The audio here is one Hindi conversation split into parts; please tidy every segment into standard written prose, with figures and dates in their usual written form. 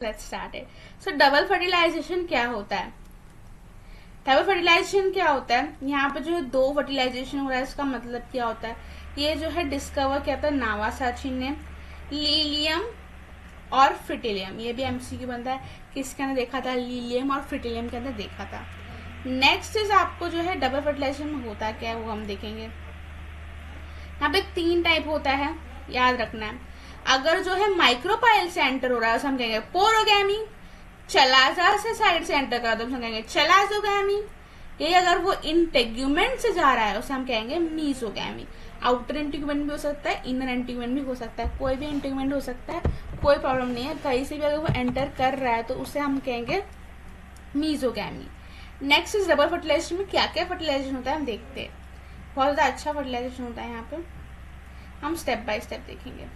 Let's start it. So double fertilization क्या होता है? डबल फर्टिलाइजेशन क्या होता है? यहाँ पे जो है दो फर्टिलाइजेशन हो रहा है, इसका मतलब क्या होता है? ये जो है डिस्कवर किया था नावासाची ने, लीलियम और फ्रिटिलियम। ये भी एमसीक्यू बनता है, किसके अंदर देखा था? लीलियम और फ्रिटिलियम के अंदर देखा था। नेक्स्ट इज आपको जो है डबल फर्टिलाइजेशन में होता क्या है वो हम देखेंगे। यहाँ पे 3 टाइप होता है, याद रखना है। अगर जो है माइक्रोपाइल से एंटर हो रहा है तो हम कहेंगे पोरोगैमी, चलाजा से साइड से एंटर कर दो हम कहेंगे चलाजोगैमी। ये अगर वो इंटेग्यूमेंट से जा रहा है उसे हम कहेंगे मीजोगैमी। आउटर इंटीग्यूमेंट भी हो सकता है, इनर इंटीग्यूमेंट भी हो सकता है, कोई भी इंटीग्यूमेंट हो सकता है, कोई प्रॉब्लम नहीं है। कहीं से भी अगर वो एंटर कर रहा है तो उसे हम कहेंगे mesogamy. Next is double fertilization में क्या क्या फर्टिलाइजेशन होता है हम देखते हैं। बहुत ज्यादा अच्छा फर्टिलाइजेशन होता है, यहाँ पे हम स्टेप बाय स्टेप देखेंगे।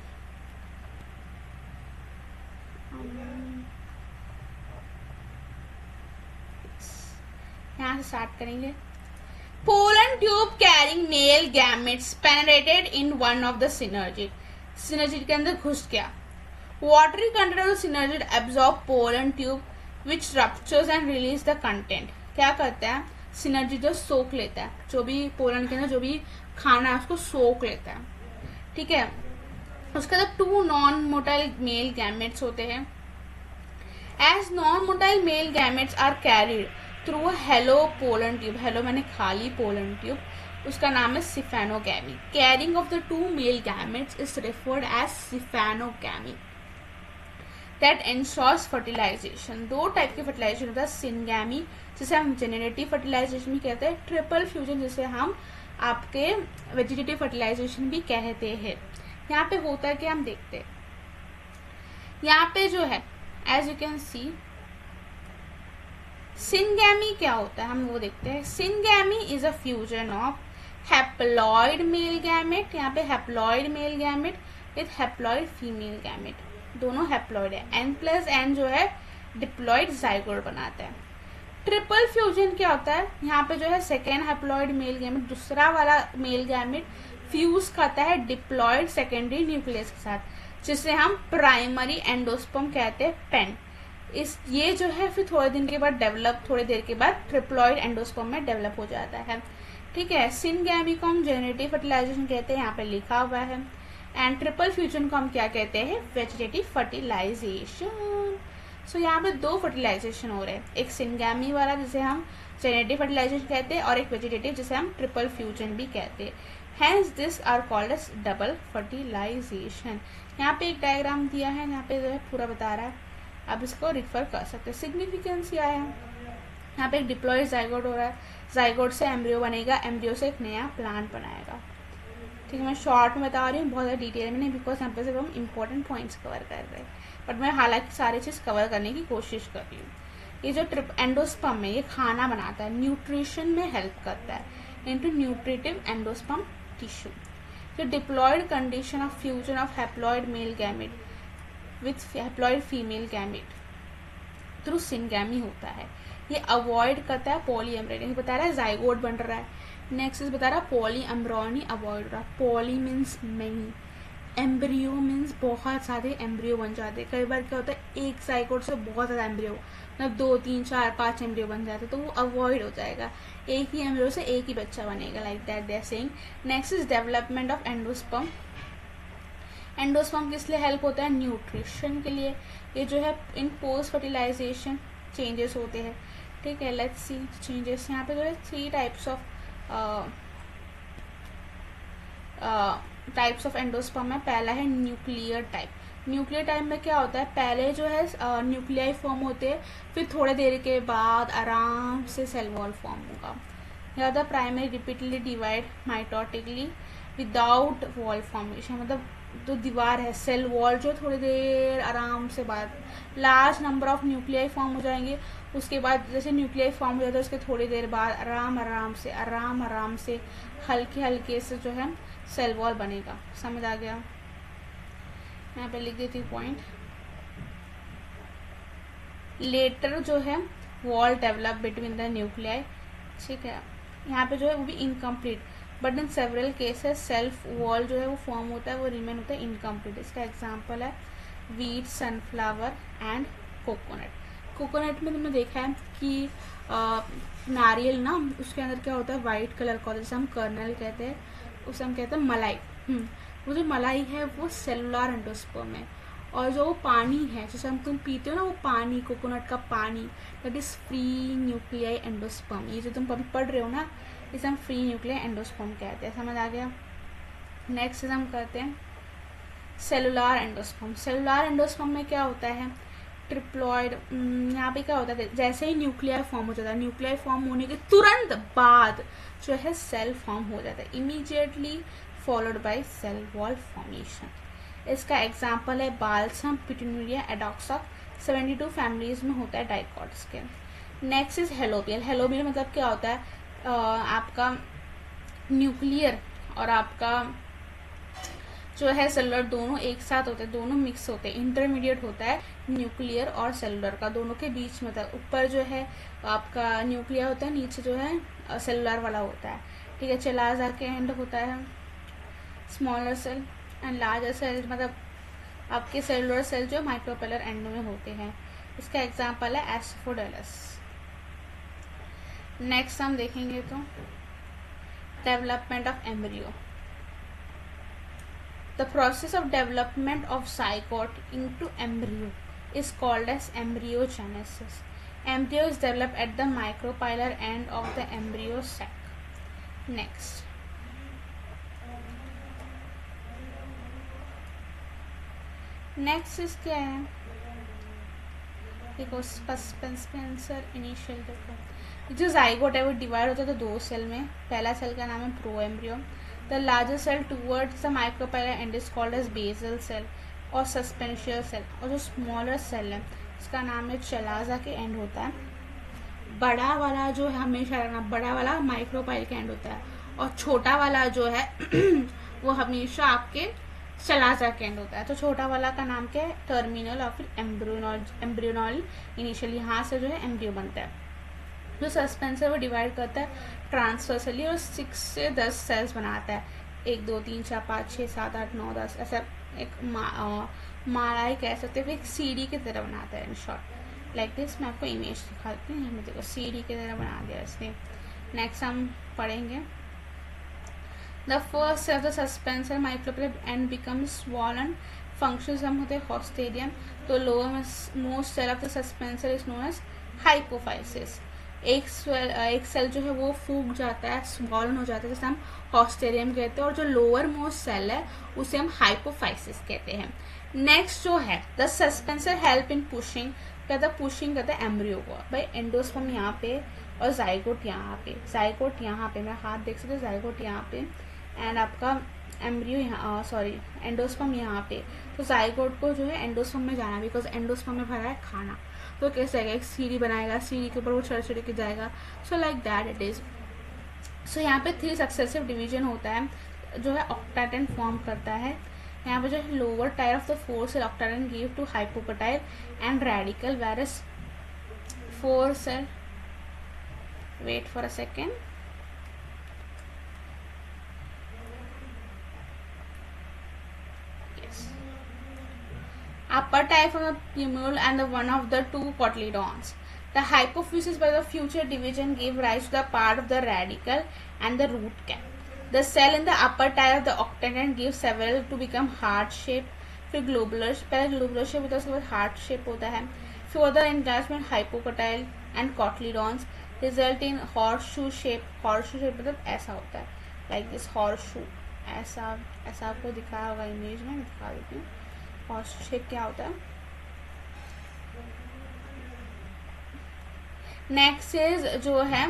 यहाँ से स्टार्ट करेंगे। Pollen tube carrying male gametes penetrated in one of the synergid. Synergid के अंदर घुस गया। Watery content of synergid absorb pollen tube which ruptures and release the content. क्या करता है? सिनर्जिड जो सोख लेता है, जो भी पोलन के अंदर जो भी खाना है उसको सोख लेता है, ठीक है। उसके अंदर 2 नॉन मोटाइल मेल गैमेट्स होते हैं। As non motile male gametes are carried through a hollow pollen tube. हेलो मैंने खाली पोलन ट्यूब, उसका नाम है siphonogamy. Carrying of the 2 male gametes is referred as siphonogamy that ensures fertilisation. 2 type के फर्टिलाइजेशन होता है, सिनगैमी जिसे हम जेनेरेटिव फर्टिलाइजेशन भी कहते हैं, ट्रिपल फ्यूजन जिसे हम आपके वेजिटेटिव फर्टिलाइजेशन भी कहते हैं। यहाँ पे होता है कि हम देखते हैं, यहाँ पे जो है as you can see syngamy क्या होता है हम वो देखते हैं। Syngamy is a fusion of haploid male gamete, यहाँ पे haploid male gamete with haploid female gamete, दोनों हैप्लॉइड है। n+n जो है डिप्लॉइड जाइगोट बनाता है। ट्रिपल फ्यूजन क्या होता है? यहाँ पे जो है सेकेंड हैप्लॉइड मेल गैमेट, दूसरा वाला मेल गैमेट फ्यूज करता है डिप्लॉइड सेकेंडरी न्यूक्लियस के साथ, जिसे हम प्राइमरी एंडोस्पर्म कहते हैं, पेन। इस ये जो है फिर थोड़े दिन के बाद थोड़ी देर के बाद ट्रिप्लॉइड एंडोस्पर्म में डेवलप हो जाता है, ठीक है। सिनगैमी को हम जेनेरेटिव फर्टिलाइजेशन कहते हैं, यहाँ पे लिखा हुआ है। एंड ट्रिपल फ्यूजन को हम क्या कहते हैं? Vegetative fertilisation. सो यहाँ पे 2 फर्टिलाइजेशन हो रहे हैं, एक सिनगैमी वाला जिसे हम जेनेरेटिव फर्टिलाइजेशन कहते हैं और एक वेजिटेटिव जिसे हम ट्रिपल फ्यूजन भी कहते हैं। Hence this are called as double fertilization. यहाँ पे एक डायग्राम दिया है, यहाँ पे जो है पूरा बता रहा है, आप इसको रिफर कर सकते हैं। सिग्निफिकेंस क्या है? यहाँ पे एक डिप्लॉइड जाइगोट हो रहा है, जाइगोट से एम्ब्रियो बनेगा, एम्ब्रियो से एक नया प्लांट बनाएगा, ठीक है। मैं शॉर्ट में बता रही हूँ, बहुत ज़्यादा डिटेल में नहीं, बिकॉज यहाँ पे सिर्फ हम इंपॉर्टेंट पॉइंट्स कवर कर रहे हैं, बट मैं हालांकि सारी चीज़ कवर करने की कोशिश कर रही हूँ। ये जो एंडोस्पर्म है ये खाना बनाता है, न्यूट्रिशन में हेल्प करता है इनटू न्यूट्रिटिव एंडोस्पर्म टिश्यू। जो diploid condition of fusion of haploid male gamete with haploid female gamete through syngamy होता है, ये अवॉइड करता है पॉलीएम्ब्रियोनी। बता रहा है जाइगोट बन रहा है। नेक्स्ट इज बता रहा है पॉलीएम्ब्रियोनी अवॉइड हो रहा है। Poly means many, embryo means बहुत सारे एम्ब्रियो बन जाते हैं। कई बार क्या होता है एक जाइगोट से बहुत ज़्यादा एम्ब्रियो, मतलब 2, 3, 4, 5 एम्ब्रियो बन जाते हैं, तो वो अवॉइड हो जाएगा। एक ही एम्ब्रियो से एक ही बच्चा बनेगा, like that they are saying. Next is development of endosperm. Endosperm किस लिए हेल्प होता है? न्यूट्रिशन के लिए। ये जो है इन पोस्ट फर्टिलाइजेशन चेंजेस होते हैं, ठीक है। Let's see changes. यहाँ पे जो है 3 टाइप्स ऑफ एंडोस्पर्म है। पहला है न्यूक्लियर टाइप। न्यूक्लियर टाइप में क्या होता है? पहले जो है न्यूक्लियाई फॉर्म होते हैं, फिर थोड़े देर के बाद आराम से सेल वॉल फॉर्म होगा। ज़्यादा primary repeatedly divide mitotically without wall formation, मतलब जो दीवार है सेल वॉल जो थोड़ी देर आराम से बाद large number of nuclei form हो जाएंगे। उसके बाद जैसे न्यूक्लियाई फॉर्म हो जाता है उसके थोड़ी देर बाद आराम से हल्के हल्के से जो है सेल वॉल बनेगा। समझ आ गया? यहाँ पे लिख देती हूँ पॉइंट। लेटर जो है wall develop between the nuclei, ठीक है। यहाँ पे जो है वो भी incomplete, but in several cases self wall जो है वो फॉर्म होता है, वो रिमेन होता है इनकम्प्लीट। इसका एग्जाम्पल है वीट, सनफ्लावर एंड कोकोनट में तुमने देखा है कि नारियल ना, उसके अंदर क्या होता है, वाइट कलर का होता है, जैसे हम कर्नल कहते हैं, उसे हम कहते हैं मलाई। वो जो मलाई है वो सेलुलर एंडोस्पर्म है, और जो पानी है जैसे तुम पीते हो ना, वो पानी, कोकोनट का पानी, that is free nuclei endosperm. ये जो तुम अभी पढ़ रहे हो ना, इसे हम फ्री न्यूक्लियाई एंडोस्पर्म कहते हैं। समझ आ गया? नेक्स्ट हम करते हैं सेलुलर एंडोस्पर्म। सेलुलर एंडोस्पर्म में क्या होता है, ट्रिप्लॉइड। यहाँ पे क्या होता है, जैसे ही न्यूक्लियर फॉर्म हो जाता है, न्यूक्लियर फॉर्म होने के तुरंत बाद जो है सेल फॉर्म हो जाता है, immediately followed by cell wall formation. इसका एग्जाम्पल है बाल्सम, पिट्यूनिया, एडॉक्सा। 72 फैमिलीज में होता है डाइकॉट्स के। Next is helobial. हेलोबियल मतलब क्या होता है, आपका न्यूक्लियर और आपका जो है सेलुलर दोनों एक साथ होते हैं, दोनों मिक्स होते हैं, इंटरमीडिएट होता है न्यूक्लियर और सेलुलर का, दोनों के बीच में था। ऊपर जो है आपका न्यूक्लियर होता है, नीचे जो है सेलुलर वाला होता है। ठीक है, चलाजा के एंड होता है smaller cell and larger cell, मतलब आपके सेलुलर सेल जो माइक्रोपेलर एंड में होते हैं। इसका एग्जाम्पल है एस्फोडेलस। नेक्स्ट हम देखेंगे तो development of embryo. The process of development of zygote into embryo is called as embryogenesis. Embryo is developed at the micropylar end of the embryo sac. Next. Next is क्या है, देखो सस्पेंसर इनिशियल। देखो जो जाइगोट है वो डिवाइड होता है तो दो सेल में। पहला सेल का नाम है pro embryo. The larger cell towards the micropylar end is called as basal cell और सस्पेंशियल सेल। और जो स्मॉलर सेल है इसका नाम है चलाजा के एंड होता है। बड़ा वाला जो है हमेशा रखना, बड़ा वाला माइक्रोपाइल के एंड होता है, और छोटा वाला जो है वो हमेशा आपके चलाजा के एंड होता है। तो छोटा वाला का नाम क्या है, टर्मिनल और फिर एम्ब्रियोनल। इनिशियली यहाँ से जो है एम्ब्रियो बनता है। जो सस्पेंसर वो डिवाइड करता है ट्रांसवर्सली और 6 से 10 सेल्स बनाता है। 1 2 3 4 5 6 7 8 9 10 ऐसा एक माला ही कह सकते हैं, एक सीढ़ी की तरह बनाता है। In short like this. मैं आपको इमेज दिखाती हूँ, हमें देखो सीढ़ी की तरह बना दिया इसने। नेक्स्ट हम पढ़ेंगे the first of the suspensor micropylar and become swollen. Functions हम होते हैं हॉस्टेरियम। तो lower most cell of the suspensor is known as hypophysis. एक सेल जो है वो फूक जाता है, स्वॉलन हो जाता है, जैसे हम हॉस्टेरियम कहते हैं, और जो लोअर मोस्ट सेल है उसे हम हाइपोफाइसिस कहते हैं। नेक्स्ट जो है the suspensor help in pushing, कहता है पुशिंग करता है एम्ब्रियो को। भाई एंडोस्पर्म यहाँ पे और जाइगोट यहाँ पे, जाइगोट यहाँ पे, मेरा हाथ देख सकते हो, जाइगोट यहाँ पे एंड आपका एम्ब्रियो यहाँ, सॉरी एंडोस्पर्म यहाँ पे। तो जाइगोट को जो है एंडोस्पर्म में जाना, बिकॉज एंडोस्पर्म में भरा है खाना, तो कैसे आएगा, एक सीढ़ी बनाएगा, सीढ़ी के ऊपर वो चढ़ के जाएगा। So like that it is. So यहाँ पे 3 सक्सेसिव डिवीजन होता है जो है ऑक्टाटेन फॉर्म करता है। यहाँ पे जो है lower tier of the 4 cell octant give to hypocotyl and radicle, whereas 4 cell, wait for a second, upper type from the plumule and the one of the 2 cotyledons. The hypophysis by the future division gave rise to the part of the radicle and the root cap. The cell in the upper tier of the octagon gives several to become heart shape. फिर globular, पहले globular shape होता है, उसके बाद heart shape होता है। Further enlargement hypocotyl and cotyledons result in horseshoe shape. Horseshoe shape मतलब ऐसा होता है, like this horseshoe, ऐसा ऐसा आपको दिखाया होगा इमेज में, मैं दिखा देती हूँ होर्सशू शेप क्या होता है। नेक्स्ट इज जो है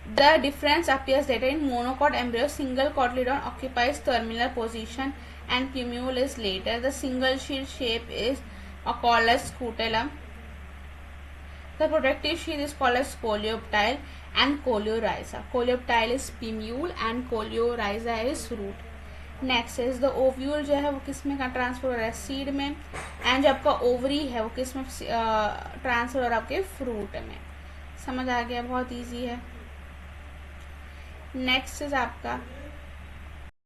the difference appears later in monocot embryo. Single cotyledon occupies terminal position and plumule is later. The single sheet shape is called as scutellum. The protective sheath is called as coleoptile and coleorhiza. Coleoptile is plumule and coleorhiza is root. Next is the ovule जो है वो किस में का ट्रांसफर हो रहा है, सीड में, एंड जो आपका ओवरी है वो किस में ट्रांसफर हो रहा है, आपके फ्रूट में। समझ आ गया, बहुत इजी है। नेक्स्ट इज आपका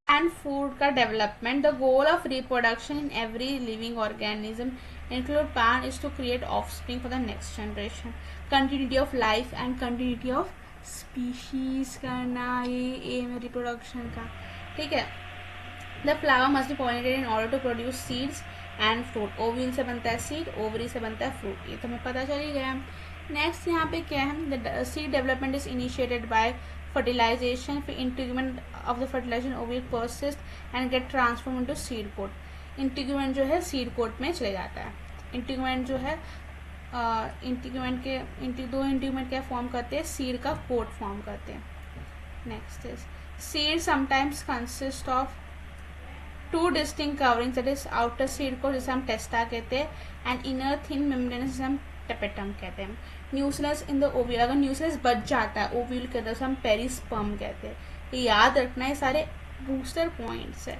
एंड फूड का development. The goal of reproduction in every living organism include plan is to create offspring for the next generation, continuity of life and continuity of species करना, ये एम है रिप्रोडक्शन का, ठीक है. The flower must be pollinated in order to produce seeds and fruit. Ovule से बनता है सीड, ओवरी से बनता है फ्रूट, ये तो हमें पता चल ही गया. नेक्स्ट यहाँ पे क्या है, the seed development is initiated by fertilisation, फिर integument of the fertilisation ovule persist and get transform into seed coat. Integument जो है सीड कोट में चले जाता है. इंटीग्यूमेंट जो है इंटीग्यूमेंट के दो इंटीग्यूमेंट क्या फॉर्म करते हैं, सीड का कोट फॉर्म करते हैं. Next is seed sometimes consist of two distinct coverings, that is outer seed को जिसे हम टेस्टा कहते हैं एंड इनर थिन मेम्ब्रेन जिसे हम टेपेटम कहते हैं. न्यूक्लियस इन द ओव्यूल, अगर न्यूक्लियस बच जाता है ओव्यूल के अंदर, हम पेरिस्पर्म कहते हैं. ये याद रखना है, सारे बूस्टर पॉइंट्स है,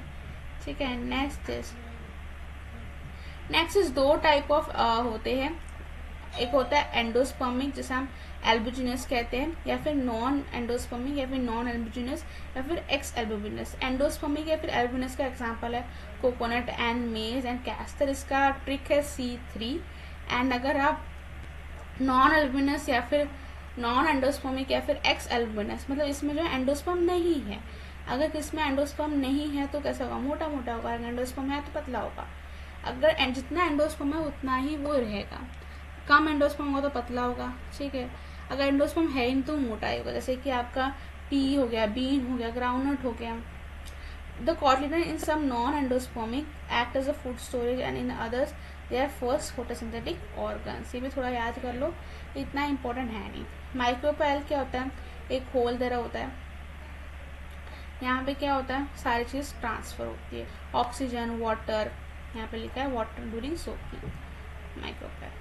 ठीक है. नेक्स्ट इज दो टाइप ऑफ होते हैं. एक होता है एंडोस्पर्मिक जिसे हम एल्बुजिनस कहते हैं, या फिर नॉन एंडोस्पर्मिक या फिर नॉन एल्बुजिनस या फिर एक्स एल्बुजिनस. एंडोस्पर्मिक या फिर एल्बुजिनस का एग्जांपल है कोकोनट एंड मेज एंड कैस्टर. इसका ट्रिक है C3. एंड अगर आप नॉन एल्बुजिनस या फिर नॉन एंडोस्पर्मिक या फिर एक्स एल्बुजिनस, मतलब इसमें जो एंडोस्पर्म नहीं है, अगर इसमें एंडोस्पर्म नहीं है तो कैसा होगा, मोटा मोटा होगा. अगर एंडोस्पर्म है तो पतला होगा. अगर जितना एंडोस्पर्म है उतना ही वो रहेगा. कम एंडोस्पर्म होगा तो पतला होगा, ठीक है. अगर एंडोस्पर्म है ही तो मोटा ही होगा, जैसे कि आपका पी हो गया, बीन हो गया, ग्राउंडनट हो गया. The cotyledon in some non endospermic act as a food storage and in others they are first photosynthetic organs. ये भी थोड़ा याद कर लो, इतना इंपॉर्टेंट है नहीं. माइक्रोपाइल क्या होता है, एक होल दे रहा होता है, यहाँ पे क्या होता है, सारी चीज ट्रांसफर होती है. ऑक्सीजन, वाटर, यहाँ पे लिखा है water during soaking, micropyle.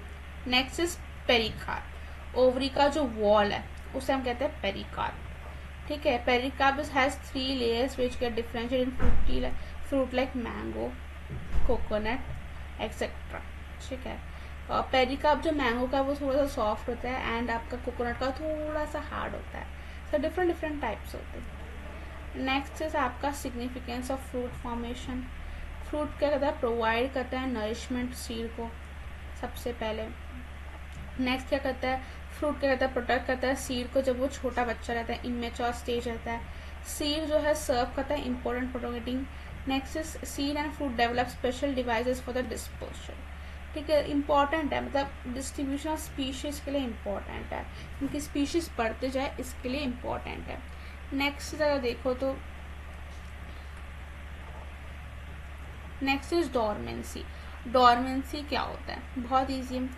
Next is pericarp. Ovary का जो वॉल है उसे हम कहते हैं पेरिकार्प, ठीक है. Pericarp has 3 layers which get differentiated in fruit like mango, coconut etcetera, ठीक है. पेरिकार्प जो मैंगो का वो थोड़ा सा सॉफ्ट होता है एंड आपका कोकोनट का थोड़ा सा हार्ड होता है. सो डिफरेंट टाइप्स होते हैं. नेक्स्ट इज आपका significance of fruit formation. Fruit क्या करता है, प्रोवाइड करता है नरिशमेंट सीड को सबसे पहले. नेक्स्ट क्या करता है, फ्रूट क्या करता है, प्रोटेक्ट करता है सीड को जब वो छोटा बच्चा रहता है, इनमेच्योर स्टेज रहता है. सीड जो है सर्व करता है important propagating. Next is seed and fruit develop special devices for the disposal, ठीक है. इंपॉर्टेंट है, मतलब डिस्ट्रीब्यूशन ऑफ स्पीशीज के लिए इंपॉर्टेंट है, क्योंकि स्पीशीज बढ़ते जाए इसके लिए इंपॉर्टेंट है. नेक्स्ट अगर देखो तो नेक्स्ट इज डॉर्मेंसी. डॉर्मेंसी क्या होता है, बहुत ईजी है.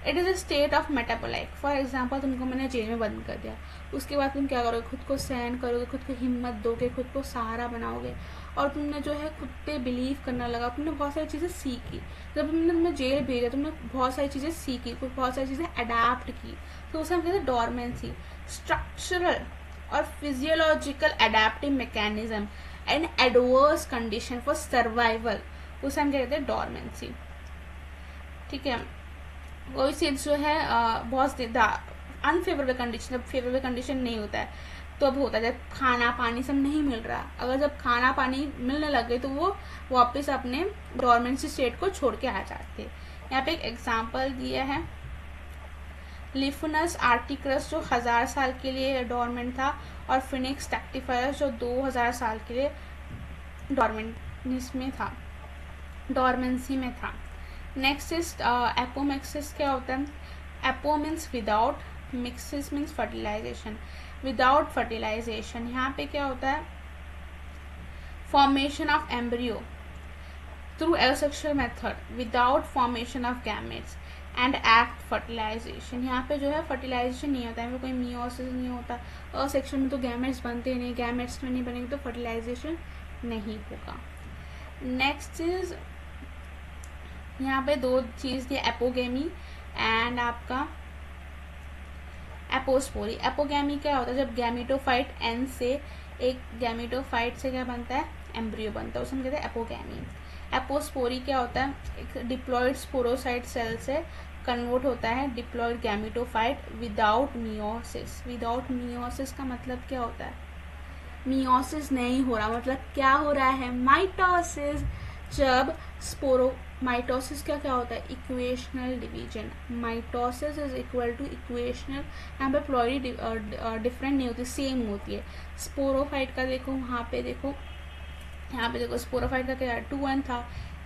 It is a state of metabolite. For example तुमको मैंने जेल में बंद कर दिया, उसके बाद तुम क्या करोगे, खुद को सहन करोगे, खुद को हिम्मत दोगे, खुद को सहारा बनाओगे और तुमने जो है खुद पे बिलीव करना लगा. तुमने बहुत सारी चीज़ें सीखी. जब तुमने तुम्हें जेल भेजा तुमने बहुत सारी चीज़ें सीखी, कुछ बहुत सारी चीज़ें अडाप्ट की, तो उसे हम कहते हैं डॉर्मेंसी. स्ट्रक्चरल और physiological adaptive mechanism and adverse condition for survival, उसे हम क्या कहते हैं डॉर्मेंसी, ठीक है. कोई चीज जो है बहुत अनफेवरेबल कंडीशन, जब फेवरेबल कंडीशन नहीं होता है तो अब होता है जब खाना पानी सब नहीं मिल रहा. अगर जब खाना पानी मिलने लगे तो वो वापस अपने डॉर्मेंसी स्टेट को छोड़ के आ जाते हैं. यहाँ पे एक एग्जांपल दिया है, लिफुनस आर्टिक्रस जो 1000 साल के लिए डॉर्मेंट था और फिनिक्स टैक्टिफायरस जो 2000 साल के लिए डॉर्मेंसी में था. Next is apomixis. क्या होता है, apo means without, mixis means fertilization. Without fertilization यहाँ पे क्या होता है, formation of embryo through asexual method without formation of gametes and act fertilization. यहाँ पे जो है फर्टिलाइजेशन नहीं होता है, कोई मियोसिस नहीं होता. असेक्सुअल में तो गैमेट्स बनते नहीं, गैमेट्स में नहीं बनेंगे तो फर्टिलाइजेशन नहीं होगा. नेक्स्ट इज यहाँ पे दो चीज दी, एपोगेमी एंड आपका एपोस्पोरी. एपोगेमी क्या होता है, जब गैमेटोफाइट एन से एक गैमेटोफाइट से क्या बनता है, एम्ब्रियो बनता है, उसे हम कहते हैं एपोगेमी. एपोस्पोरी क्या होता है, एक डिप्लॉइड स्पोरोसाइट सेल से कन्वर्ट होता है diploid gametophyte without meiosis. Without meiosis का मतलब क्या होता है, मियोसिस नहीं हो रहा, मतलब क्या हो रहा है, माइटोसिस. जब माइटोसिस क्या क्या होता है, equational division, mitosis is equal to equational. यहाँ पे प्लॉयडी डिफरेंट नहीं होती, सेम होती है। स्पोरोफाइट का देखो, वहाँ पे देखो, यहाँ पे देखो स्पोरोफाइट का क्या 2n था,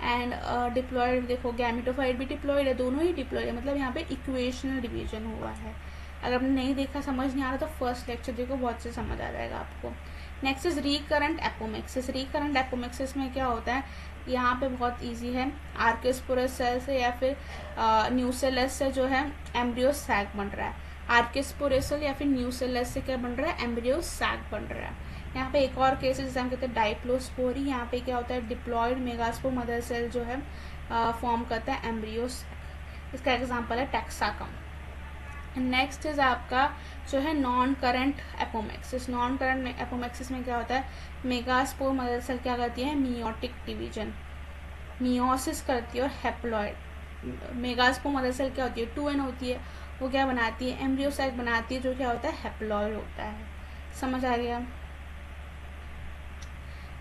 एंड डिप्लॉयड देखो गैमेटोफाइट भी डिप्लॉयड है, दोनों ही डिप्लॉयड है, मतलब यहाँ पे इक्वेशनल डिवीजन हुआ है। अगर आपने नहीं देखा, समझ नहीं आ रहा तो फर्स्ट लेक्चर देखो, बहुत से समझ आ जाएगा आपको। Next is recurrent apomixis. Recurrent apomixis में क्या होता है, यहाँ पे बहुत इजी है, आर्कियोस्पोरस सेल से या फिर न्यूसेलस से जो है एम्ब्रियो सैक बन रहा है। आर्कियोस्पोरेसल या फिर न्यूसेलस से क्या बन रहा है, एम्ब्रियो सैक बन रहा है। यहाँ पे एक और केस है जिसे हम कहते हैं डाइप्लोस्पोरी। यहाँ पे क्या होता है, डिप्लॉयड मेगास्पोर मदर सेल जो है फॉर्म करता है एम्ब्रियो सैक। इसका एग्जाम्पल है टैक्साकम। नेक्स्ट इज आपका जो है non current apomixis. Non current apomixis में क्या होता है, मेगास्पोर मदर सेल क्या करती है, मियोटिक डिवीजन, मियोसिस करती है, और हेप्लॉयड। मेगास्पोर मदर सेल क्या होती है, 2n होती है, वो क्या बनाती है, एम्ब्रियो सैक बनाती है, जो क्या होता है, हेप्लॉयड होता है। समझ आ गया।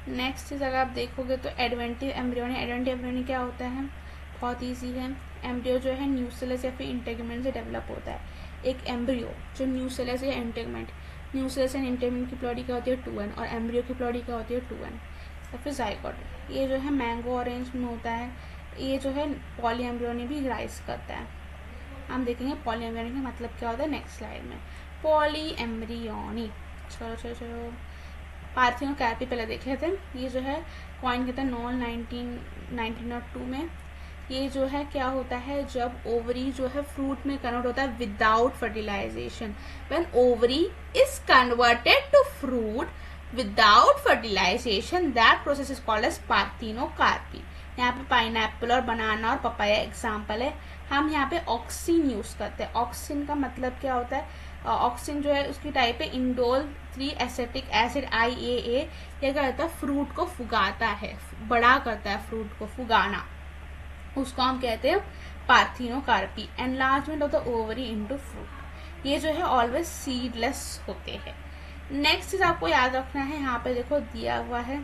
नेक्स्ट इज अगर आप देखोगे तो एडवेंटिव एम्ब्रियोनी। एडवेंटिव एम्ब्रियोनी क्या होता है, बहुत ईजी है। एम्ब्रियो जो है न्यूसेलस या फिर इंटेगमेंट से डेवलप होता है। एक एम्ब्रियो जो न्यूसेलस या इंटेगमेंट, न्यूसेलस एंड इंटेगमेंट की प्लॉडी क्या होती है 2n, और एम्ब्रियो की प्लॉडी क्या होती है 2n। या फिर जाइगोट, ये जो है मैंगो ऑरेंज में होता है, ये जो है पॉली एम्ब्रियोनी भी राइज करता है। हम देखेंगे पॉली एम्ब्रियोनी का मतलब क्या होता है नेक्स्ट स्लाइड में। पॉली एम्ब्रियोनी, चलो चलो चलो, पार्थिनोकार्पी पहले देखे थे। ये जो है कॉइन कहते हैं नॉन 1902 में। ये जो है क्या होता है, जब ओवरी जो है फ्रूट में कन्वर्ट होता है without fertilization. When ovary is converted to fruit without fertilization, that process is called as parthenocarpy. यहाँ पे पाइनएप्पल और बनाना और पपाया एग्जाम्पल है। हम यहाँ पे ऑक्सिन यूज करते हैं। ऑक्सिन का मतलब क्या होता है, ऑक्सिन जो है उसकी टाइप है इंडोल 3 एसेटिक एसिड IAA। ये क्या करता है, फ्रूट को फुगाता है, बड़ा करता है फ्रूट को, फुगाना, उसको हम कहते हैं parthenocarpy. Enlargement of the ovary into fruit. ये जो है ऑलवेज सीडलेस होते हैं। नेक्स्ट चीज आपको याद रखना है, यहाँ पे देखो दिया हुआ है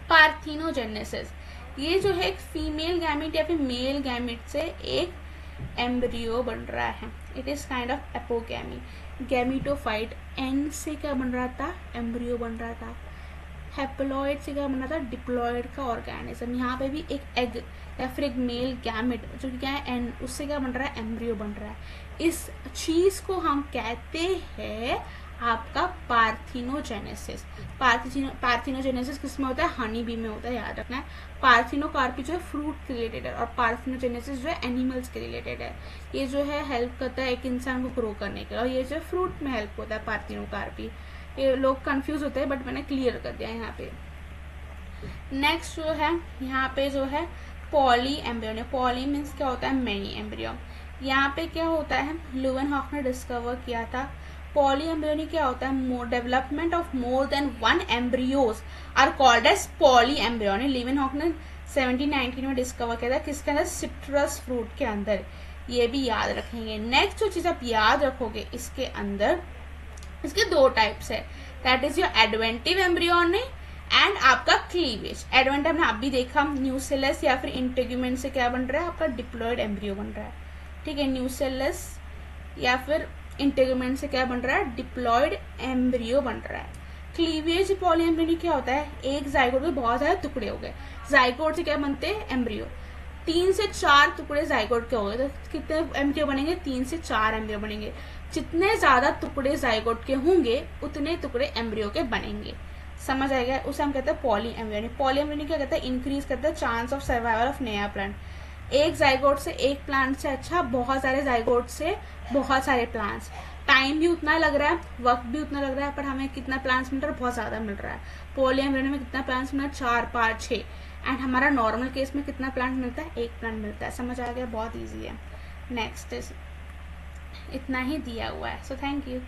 पार्थिनोजेनेसिस। ये जो है एक फीमेल गैमेट या फिर मेल गैमेट से एक एम्ब्रियो बन रहा है। It is kind of apogamy. Gametophyte, N से क्या बन रहा था, एम्ब्रियो बन रहा था। हेप्लॉइड से क्या बन रहा था, डिप्लॉइड का ऑर्गेनिज्म। यहाँ पे भी एक एग या फिर एक मेल गैमेट जो कि क्या है एन, उससे क्या बन रहा है, एम्ब्रियो बन रहा है। इस चीज को हम कहते हैं आपका पार्थिनोजेनेसिस। पार्थिनोजेनेसिस किसमें होता है, हनी बी में होता है, याद रखना है। पार्थिनोकार्पी जो है फ्रूट के रिलेटेड है, और पार्थिनोजेनेसिस जो है एनिमल्स के रिलेटेड है। ये जो है हेल्प करता है एक इंसान को ग्रो करने के, और ये जो है फ्रूट में हेल्प होता है पार्थिनोकार्पी। ये लोग कंफ्यूज होते हैं बट मैंने क्लियर कर दिया यहाँ पे। नेक्स्ट जो है यहाँ पे जो है पॉली एम्ब्रियो। पॉली मीन्स क्या होता है, मेनी एम्ब्रियो। यहाँ पे क्या होता है, ल्यूवेनहॉक ने डिस्कवर किया था। पॉली एम्ब्रियोनी क्या होता है, development of more than 1 embryos are called as poly embryony. Leeuwenhoek ने 1719 में डिस्कवर किया था, किसके अंदर, सिट्रस फ्रूट के अंदर। ये भी याद रखेंगे। नेक्स्ट जो चीज आप याद रखोगे इसके अंदर, इसके 2 टाइप्स है, that is your adventive embryony and आपका क्लीवेज। एडवेंटिव ने आप भी देखा, न्यूसेलस या फिर इंटेगुमेंट से क्या बन रहा है, आपका डिप्लॉयड एम्ब्रियो बन रहा है। ठीक है, न्यूसेलस या फिर इंटेगुमेंट से क्या बन रहा है, डिप्लॉयड एम्ब्रियो बन रहा है। क्लीवेज पॉली एम्ब्रियोनी क्या होता है, एक जाइगोट के बहुत सारे टुकड़े हो गए, जाइगोट से क्या बनते हैं, एम्ब्रियो। 3 से 4 टुकड़े जाइगोट के हो गए तो कितने एम्ब्रियो बनेंगे, 3 से 4 एम्ब्रियो बनेंगे। जितने ज्यादा टुकड़े जाइगोट के होंगे उतने टुकड़े एम्ब्रियो के बनेंगे। समझ आएगा, उसे हम कहते हैं पॉली एम्ब्रियोनी। पॉली एम्ब्रियोनी क्या कहता है, इंक्रीज करता है चांस ऑफ सर्वाइवल ऑफ नया प्लांट। एक जाइगोट से एक प्लांट से अच्छा बहुत सारे जाइगोट से बहुत सारे प्लांट्स। टाइम भी उतना लग रहा है, वक्त भी उतना लग रहा है, पर हमें कितना प्लांट्स मिल रहा है, बहुत ज्यादा मिल रहा है। पॉली एम्ब्रियोनी में कितना प्लांट्स मिल रहा है, 4, 5, 6। एंड हमारा नॉर्मल केस में कितना प्लांट मिलता है, 1 प्लांट मिलता है। समझ आ गया, बहुत ईजी है। नेक्स्ट इतना ही दिया हुआ है। So thank you.